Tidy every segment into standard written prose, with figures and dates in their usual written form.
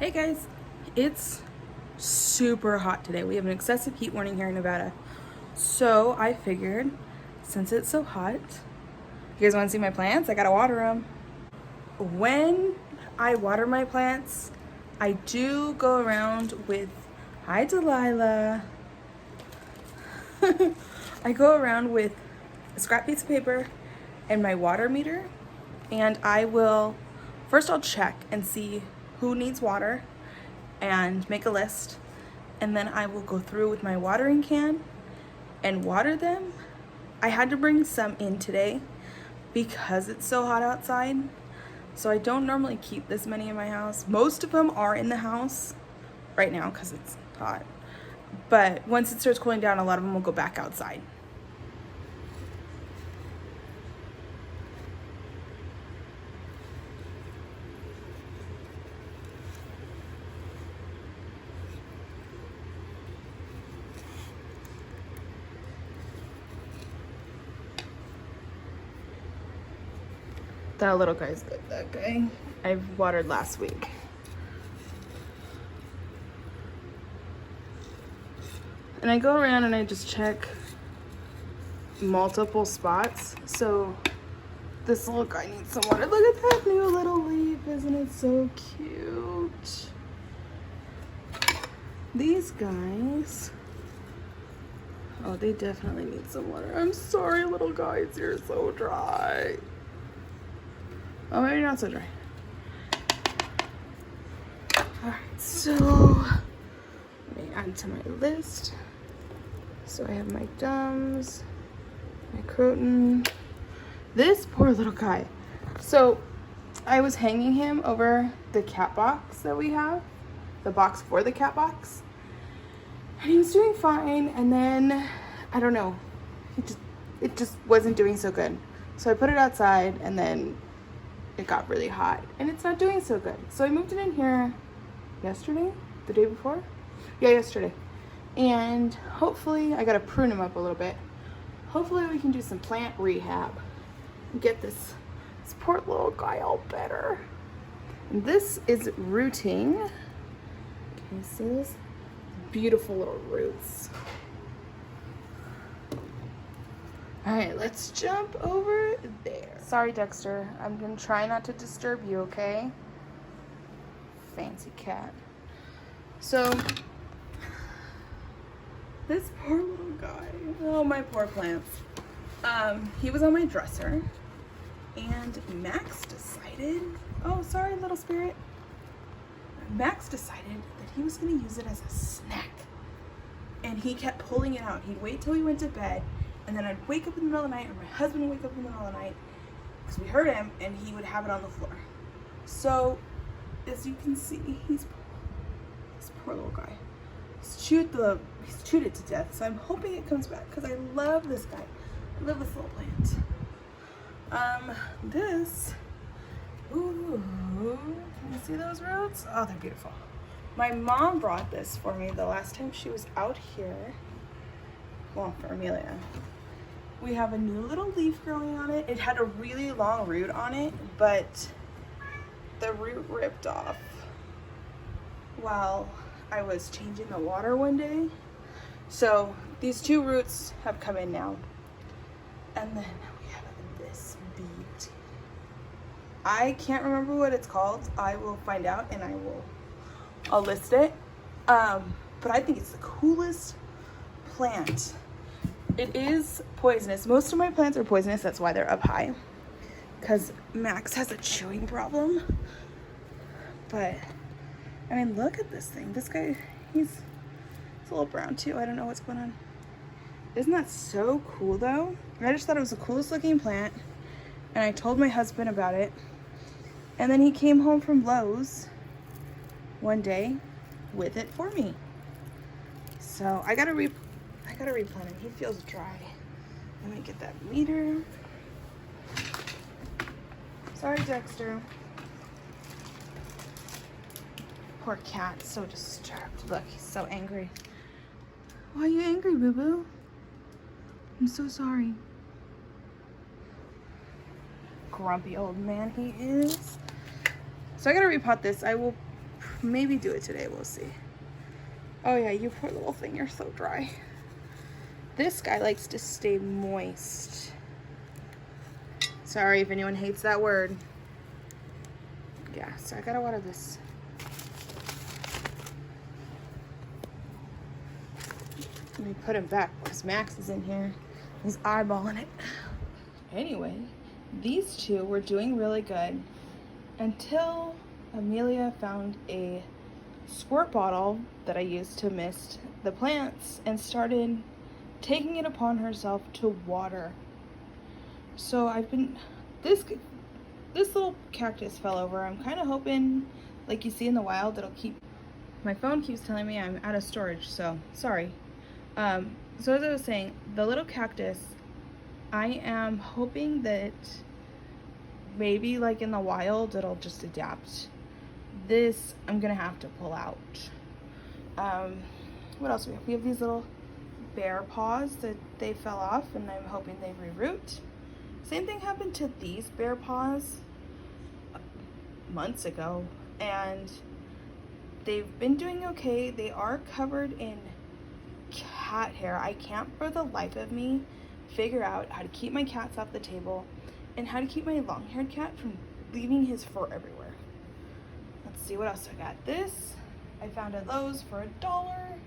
Hey guys, it's super hot today. We have an excessive heat warning here in Nevada. So I figured, since it's so hot, you guys want to see my plants? I gotta water them. When I water my plants, I do go around with, hi Delilah. I go around with a scrap piece of paper and my water meter, and first I'll check and see who needs water and make a list, and then I will go through with my watering can and water them. I had to bring some in today because it's so hot outside, so I don't normally keep this many in my house. Most of them are in the house right now because it's hot, but once it starts cooling down, a lot of them will go back outside. That little guy's good, that guy. I watered last week. And I go around and I just check multiple spots. So this little guy needs some water. Look at that new little leaf, isn't it so cute? These guys, oh, they definitely need some water. I'm sorry, little guys, you're so dry. Oh, maybe not so dry. Alright, so let me add to my list. So I have my Dums, my Croton. This poor little guy. So I was hanging him over the cat box that we have, the box for the cat box. And he was doing fine, and then, I don't know, it just wasn't doing so good. So I put it outside, and then it got really hot and it's not doing so good. So I moved it in here yesterday, the day before? Yeah, yesterday. And hopefully, I gotta prune him up a little bit. Hopefully we can do some plant rehab and get this poor little guy all better. And this is rooting. Can you see this? Beautiful little roots. All right, let's jump over there. Sorry, Dexter. I'm gonna try not to disturb you, okay? Fancy cat. So, this poor little guy. Oh, my poor plants. He was on my dresser, and Max decided, oh, sorry, little spirit. Max decided that he was gonna use it as a snack. And he kept pulling it out. He'd wait till we went to bed, and then I'd wake up in the middle of the night, or my husband would wake up in the middle of the night, because we heard him, and he would have it on the floor. So, as you can see, this poor little guy. He's chewed it to death, so I'm hoping it comes back, because I love this guy. I love this little plant. Ooh, can you see those roots? Oh, they're beautiful. My mom brought this for me the last time she was out here. Well, for Amelia. We have a new little leaf growing on it. It had a really long root on it, but the root ripped off while I was changing the water one day. So these two roots have come in now. And then we have this beauty. I can't remember what it's called. I will find out and I'll list it. But I think it's the coolest plant. It is poisonous. Most of my plants are poisonous. That's why they're up high. Because Max has a chewing problem. But, I mean, look at this thing. This guy, he's a little brown too. I don't know what's going on. Isn't that so cool though? I just thought it was the coolest looking plant. And I told my husband about it. And then he came home from Lowe's one day with it for me. So I gotta replant him. He feels dry. Let me get that meter. Sorry, Dexter. Poor cat, so disturbed. Look, he's so angry. Why are you angry, boo-boo? I'm so sorry. Grumpy old man he is. So I gotta repot this. I will maybe do it today, we'll see. Oh yeah, you poor little thing, you're so dry. This guy likes to stay moist. Sorry if anyone hates that word. Yeah, so I gotta water this. Let me put him back because Max is in here. He's eyeballing it. Anyway, these two were doing really good until Amelia found a squirt bottle that I used to mist the plants and started taking it upon herself to water. So I've been, this little cactus fell over. I'm kind of hoping, like you see in the wild, it'll keep, my phone keeps telling me I'm out of storage, so sorry. So as I was saying, the little cactus, I am hoping that maybe like in the wild, it'll just adapt. This, I'm gonna have to pull out. What else do we have? We have these little bear paws that they fell off, and I'm hoping they reroot. Same thing happened to these bear paws months ago, and they've been doing okay. They are covered in cat hair. I can't for the life of me figure out how to keep my cats off the table and how to keep my long-haired cat from leaving his fur everywhere. Let's see what else I got. This I found at Lowe's for $1.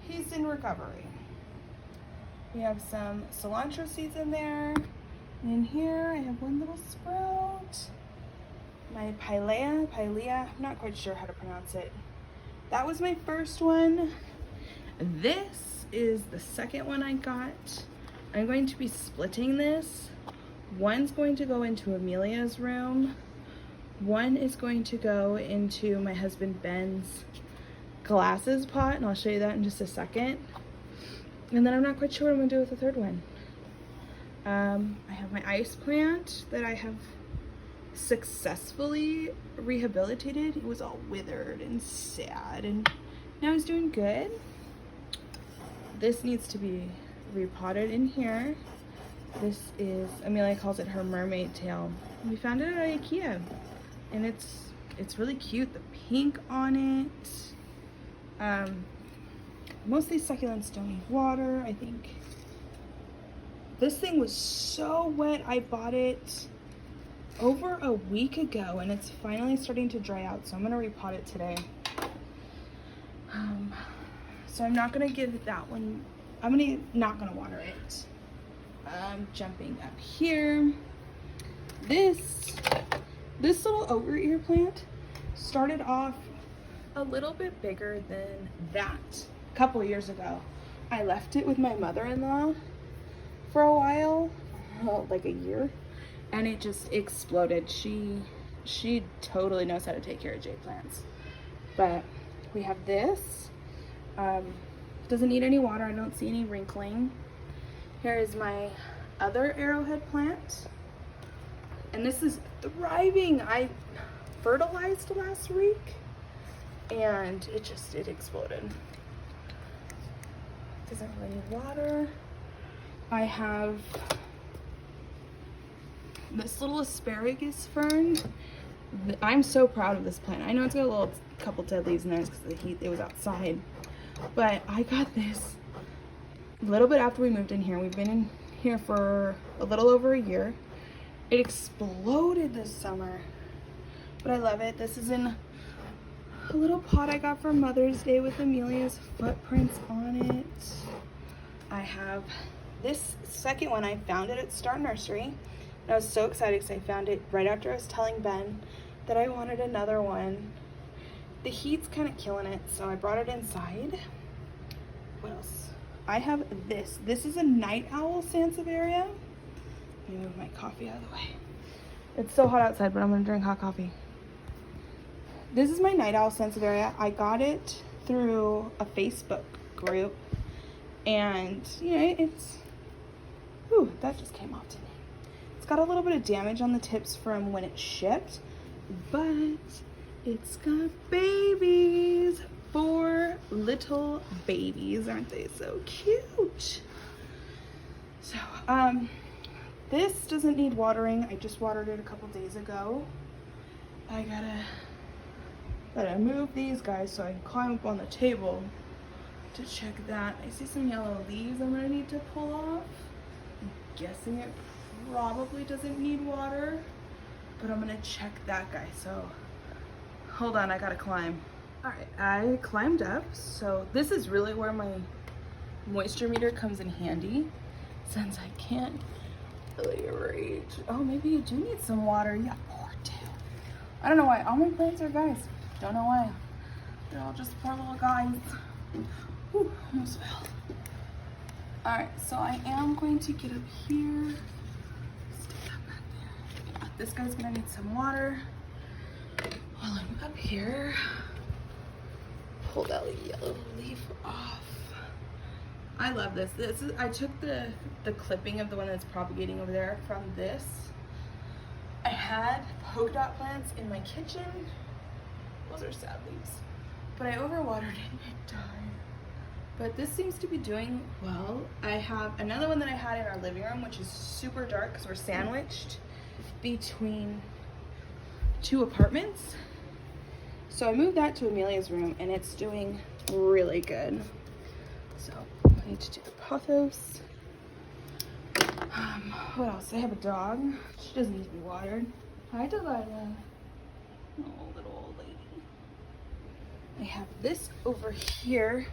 He's in recovery. We have some cilantro seeds in there. And in here I have one little sprout. My pilea, I'm not quite sure how to pronounce it. That was my first one. This is the second one I got. I'm going to be splitting this. One's going to go into Amelia's room. One is going to go into my husband Ben's glasses pot, and I'll show you that in just a second. And then I'm not quite sure what I'm gonna do with the third one. I have my ice plant that I have successfully rehabilitated. It was all withered and sad, and now he's doing good. This needs to be repotted in here. This is, Amelia calls it her mermaid tail. We found it at IKEA, and it's really cute. The pink on it. Most of these succulents don't need water, I think. This thing was so wet. I bought it over a week ago, and it's finally starting to dry out, so I'm gonna repot it today. So I'm not gonna give that one, not gonna water it. Jumping up here. This little over ear plant started off a little bit bigger than that a couple of years ago. I left it with my mother-in-law for a while, like a year, and it just exploded. She totally knows how to take care of jade plants. But we have this. Doesn't need any water. I don't see any wrinkling. Here is my other arrowhead plant, and this is thriving. I fertilized last week, and it exploded. Doesn't really need water. I have this little asparagus fern. I'm so proud of this plant. I know it's got a couple dead leaves in there because of the heat. It was outside. But I got this a little bit after we moved in here. We've been in here for a little over a year. It exploded this summer, but I love it. This is in a little pot I got for Mother's Day with Amelia's footprints on it. I have this second one. I found it at Star Nursery, and I was so excited because I found it right after I was telling Ben that I wanted another one. The heat's kind of killing it, so I brought it inside. What else? I have this. This is a night owl sansevieria. Let me move my coffee out of the way. It's so hot outside, but I'm gonna drink hot coffee. This is my night owl sansevieria. I got it through a Facebook group, and you know, it's, ooh, that just came off to me. It's got a little bit of damage on the tips from when it shipped, but it's got babies. 4 little babies. Aren't they so cute? So, this doesn't need watering. I just watered it a couple days ago. I gotta that I move these guys so I can climb up on the table to check that. I see some yellow leaves I'm gonna need to pull off. I'm guessing it probably doesn't need water, but I'm gonna check that guy. So hold on, I gotta climb. All right, I climbed up. So this is really where my moisture meter comes in handy, since I can't really reach. Oh, maybe you do need some water. Yeah, poor dude. I don't know why all my plants are guys. Don't know why. They're all just poor little guys. Whew, almost fell. All right, so I am going to get up here. Stick that back there. Yeah, this guy's gonna need some water. While I'm up here, pull that yellow leaf off. I love this. I took the clipping of the one that's propagating over there from this. I had polka dot plants in my kitchen. Those are sad leaves. But I overwatered it and it died. But this seems to be doing well. I have another one that I had in our living room, which is super dark because we're sandwiched between two apartments. So I moved that to Amelia's room and it's doing really good. So I need to do the pothos. What else? I have a dog. She doesn't need to be watered. Hi, Delilah. Oh, little old lady. I have this over here.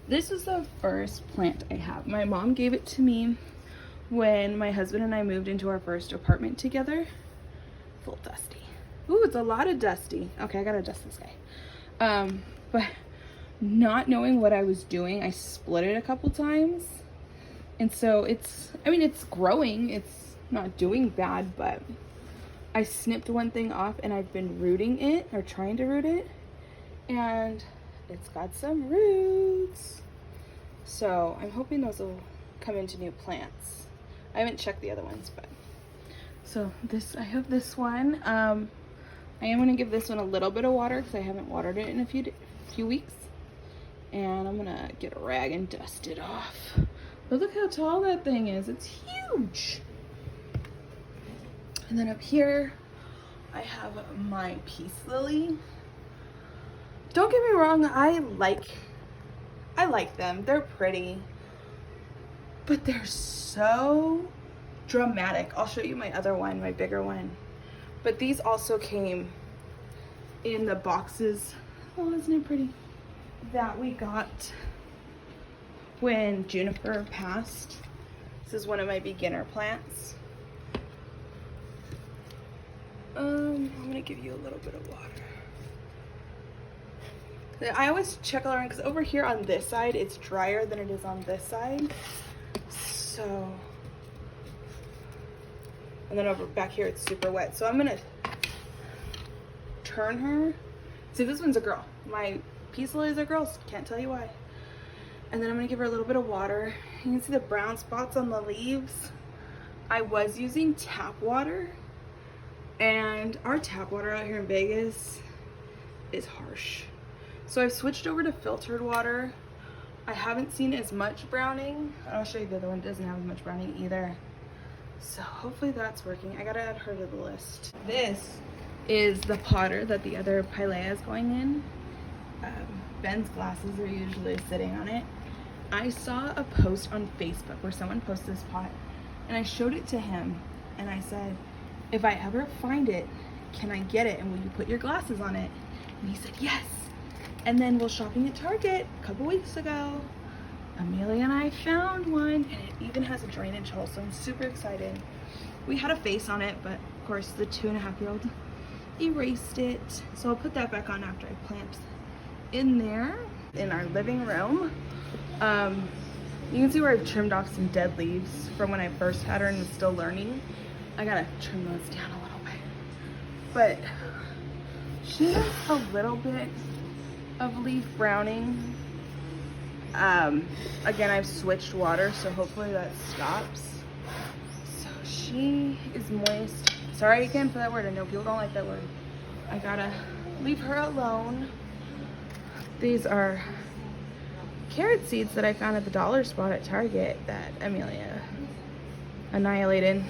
This is the first plant I have. My mom gave it to me when my husband and I moved into our first apartment together. It's a little dusty. Ooh, it's a lot of dusty. Okay, I gotta dust this guy. But not knowing what I was doing, I split it a couple times. And so it's growing. It's not doing bad, but I snipped one thing off and I've been rooting it, or trying to root it. And it's got some roots. So I'm hoping those will come into new plants. I haven't checked the other ones, but. So this, I have this one. I am gonna give this one a little bit of water because I haven't watered it in a few weeks. And I'm gonna get a rag and dust it off. But look how tall that thing is. It's huge. And then up here, I have my peace lily. Don't get me wrong, I like them. They're pretty. But they're so dramatic. I'll show you my other one, my bigger one. But these also came in the boxes. Oh, isn't it pretty? That we got when Juniper passed. This is one of my beginner plants. I'm gonna give you a little bit of water. I always check around because over here on this side it's drier than it is on this side. So, and then over back here it's super wet. So I'm gonna turn her. See, this one's a girl. My peace lilies are girls, can't tell you why. And then I'm gonna give her a little bit of water. You can see the brown spots on the leaves. I was using tap water, and our tap water out here in Vegas is harsh. So I've switched over to filtered water. I haven't seen as much browning. I'll show you the other one, doesn't have as much browning either. So hopefully that's working. I gotta add her to the list. This is the potter that the other pilea is going in. Ben's glasses are usually sitting on it. I saw a post on Facebook where someone posted this pot and I showed it to him and I said, if I ever find it, can I get it and will you put your glasses on it? And he said yes. And then while shopping at Target a couple weeks ago, Amelia and I found one and it even has a drainage hole, so I'm super excited. We had a face on it, but of course the 2.5-year-old erased it. So I'll put that back on after I plant in there in our living room. You can see where I've trimmed off some dead leaves from when I first had her and was still learning. I gotta trim those down a little bit. But she has a little bit of leaf browning. Again, I've switched water, so hopefully that stops. So she is moist. Sorry again for that word. I know people don't like that word. I gotta leave her alone. These are carrot seeds that I found at the dollar spot at Target that Amelia annihilated.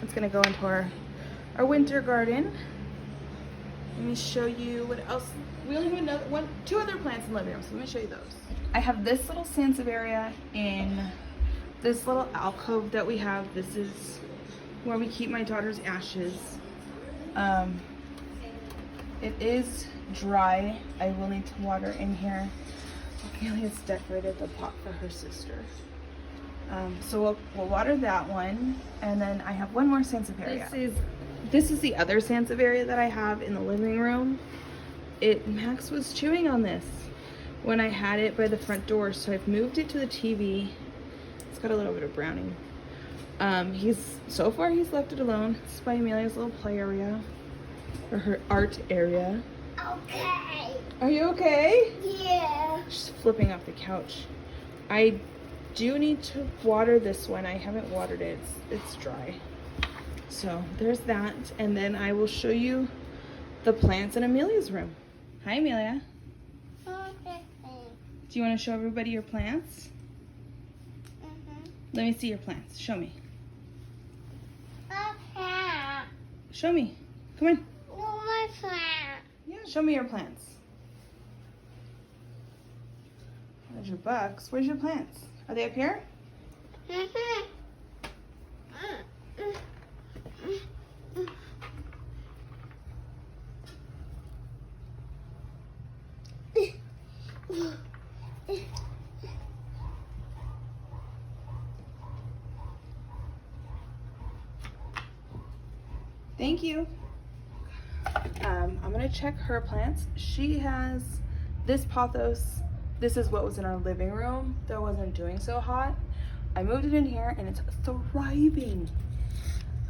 It's gonna go into our winter garden. Let me show you what else. We only have two other plants in the living room, so let me show you those. I have this little Sansevieria in this little alcove that we have. This is where we keep my daughter's ashes. It is dry. I will need to water in here. Amelia's decorated the pot for her sister. So we'll water that one, and then I have one more Sansevieria. This is the other Sansevieria that I have in the living room. Max was chewing on this when I had it by the front door, so I've moved it to the TV. It's got a little bit of browning. So far he's left it alone. This is by Amelia's little play area, or her art area. Okay. Are you okay? Yeah. She's flipping off the couch. I do need to water this one. I haven't watered it. It's dry. So there's that, and then I will show you the plants in Amelia's room. Hi, Amelia. Okay. Do you want to show everybody your plants? Let me see your plants. Show me. Okay. Show me. Come on. My plant. Yeah, show me your plants. There's your bucks. Where's your plants? Are they up here? Thank you. I'm gonna check her plants. She has this pothos. This is what was in our living room that wasn't doing so hot. I moved it in here and it's thriving.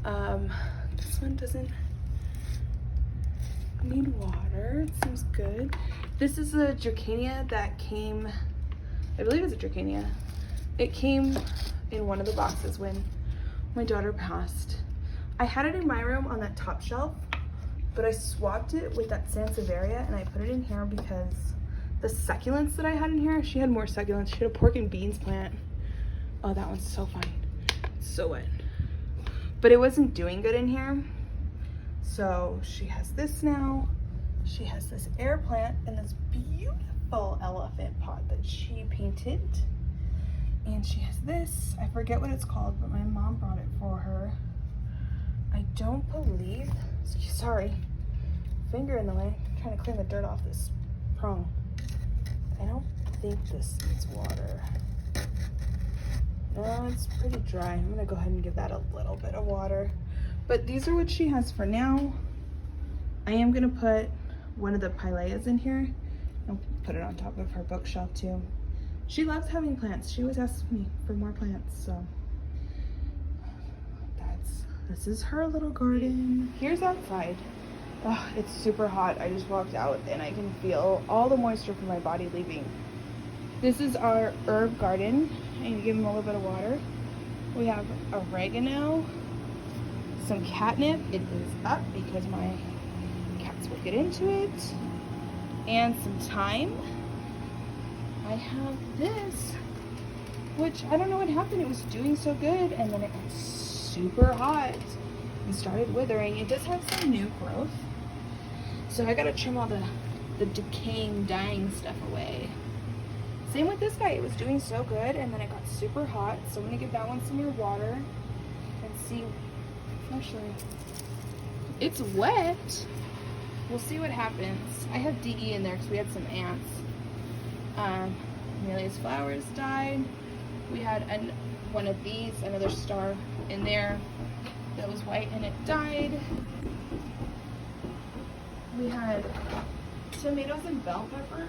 This one doesn't need water. It seems good. This is a Dracaena that came, I believe it's a Dracaena. It came in one of the boxes when my daughter passed. I had it in my room on that top shelf, but I swapped it with that Sansevieria and I put it in here because the succulents that I had in here, she had more succulents. She had a pork and beans plant. Oh, that one's so fine. It's so wet. But it wasn't doing good in here. So she has this now. She has this air plant and this beautiful elephant pot that she painted. And she has this, I forget what it's called, but my mom brought it for her. I don't believe, sorry, finger in the way. I'm trying to clean the dirt off this prong. I don't think this needs water. No, it's pretty dry. I'm gonna go ahead and give that a little bit of water. But these are what she has for now. I am gonna put one of the Pileas in here and put it on top of her bookshelf too. She loves having plants. She always asks me for more plants, so. This is her little garden. Here's outside. Oh, it's super hot. I just walked out and I can feel all the moisture from my body leaving. This is our herb garden. I need to give them a little bit of water. We have oregano, some catnip. It is up because my cats will get into it. And some thyme. I have this, which I don't know what happened. It was doing so good and then it got super hot and started withering. It does have some new growth, so I gotta trim all the decaying, dying stuff away. Same with this guy. It was doing so good and then it got super hot, so I'm gonna give that one some more water and see. Actually, it's wet. We'll see what happens. I have DE in there because we had some ants. Amelia's flowers died. We had one of these, another star in there that was white and it died. We had tomatoes and bell pepper,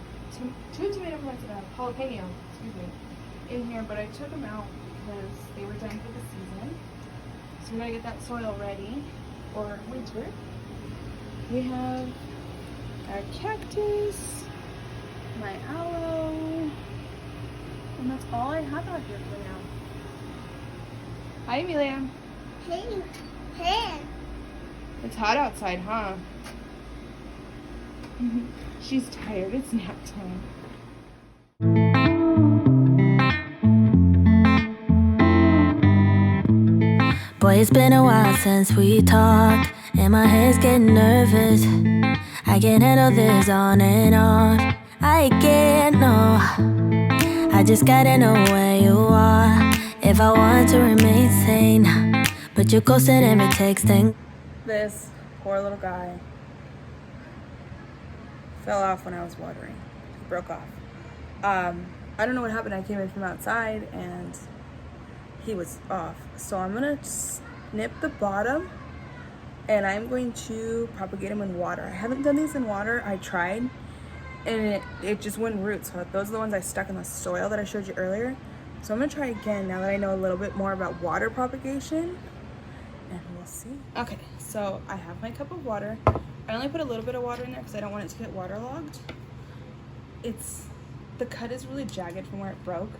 two tomato plants and a jalapeno, excuse me, in here, but I took them out because they were done for the season. So we're gonna get that soil ready for winter. We have our cactus, my aloe, and that's all I have out here for now. Hi, Amelia. Hey. It's hot outside, huh? She's tired. It's nap time. Boy, it's been a while since we talked, and my head's getting nervous. I can handle this on and off. I can't know. I just gotta know where you are if I want to remain sane. But you're ghosting every texting. This poor little guy fell off when I was watering. He broke off. I don't know what happened. I came in from outside and he was off. So I'm gonna snip the bottom and I'm going to propagate him in water. I haven't done these in water. I tried and it just wouldn't root. So those are the ones I stuck in the soil that I showed you earlier. So I'm gonna try again now that I know a little bit more about water propagation, and we'll see. Okay, so I have my cup of water. I only put a little bit of water in there because I don't want it to get waterlogged. The cut is really jagged from where it broke.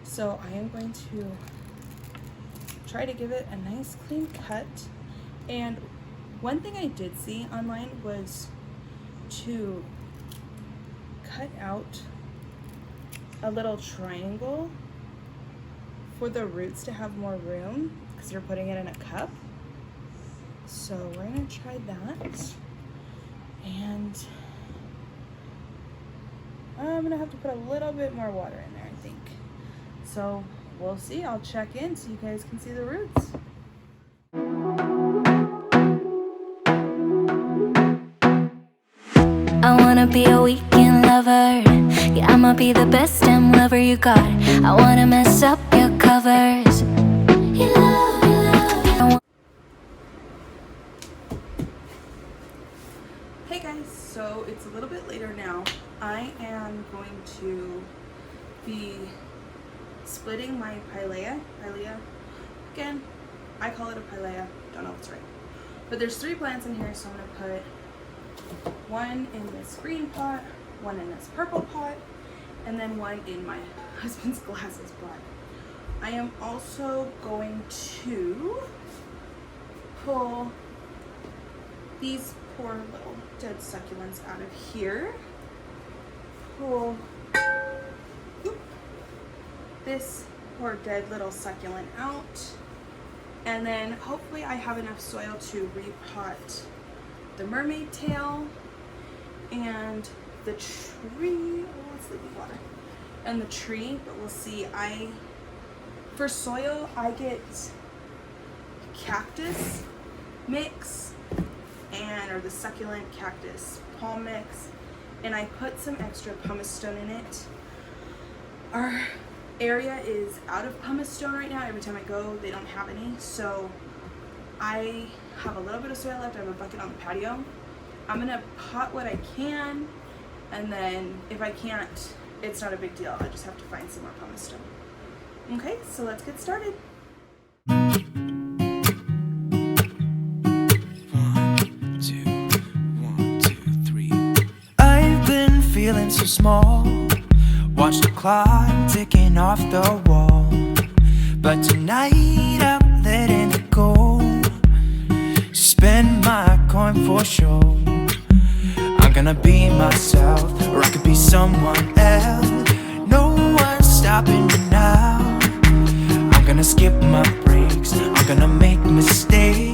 So I am going to try to give it a nice clean cut. And one thing I did see online was to cut out a little triangle for the roots to have more room because you're putting it in a cup. So we're gonna try that. And I'm gonna have to put a little bit more water in there, I think. So we'll see. I'll check in so you guys can see the roots. I wanna be a weekend lover. Yeah, I'ma be the best damn lover you got. I wanna mess up your covers. You love. Hey guys, so it's a little bit later now. I am going to be splitting my pilea. Again, I call it a pilea. Don't know if it's right. But there's 3 plants in here, so I'm gonna put one in this green pot, one in this purple pot, and then one in my husband's glasses pot. I am also going to pull these poor little dead succulents out of here. Pull this poor dead little succulent out. And then hopefully I have enough soil to repot the mermaid tail and the tree. Oh, let's leave the water. And the tree, but we'll see. For soil, I get cactus mix or the succulent cactus palm mix, and I put some extra pumice stone in it. Our area is out of pumice stone right now. Every time I go, they don't have any, so I have a little bit of soil left. I have a bucket on the patio. I'm gonna pot what I can, and then if I can't, it's not a big deal. I just have to find some more pumice stone. Okay, so let's get started. Feeling so small, watch the clock ticking off the wall. But tonight I'm letting it go. Spend my coin for sure. I'm gonna be myself, or I could be someone else. No one's stopping me now. I'm gonna skip my breaks, I'm gonna make mistakes.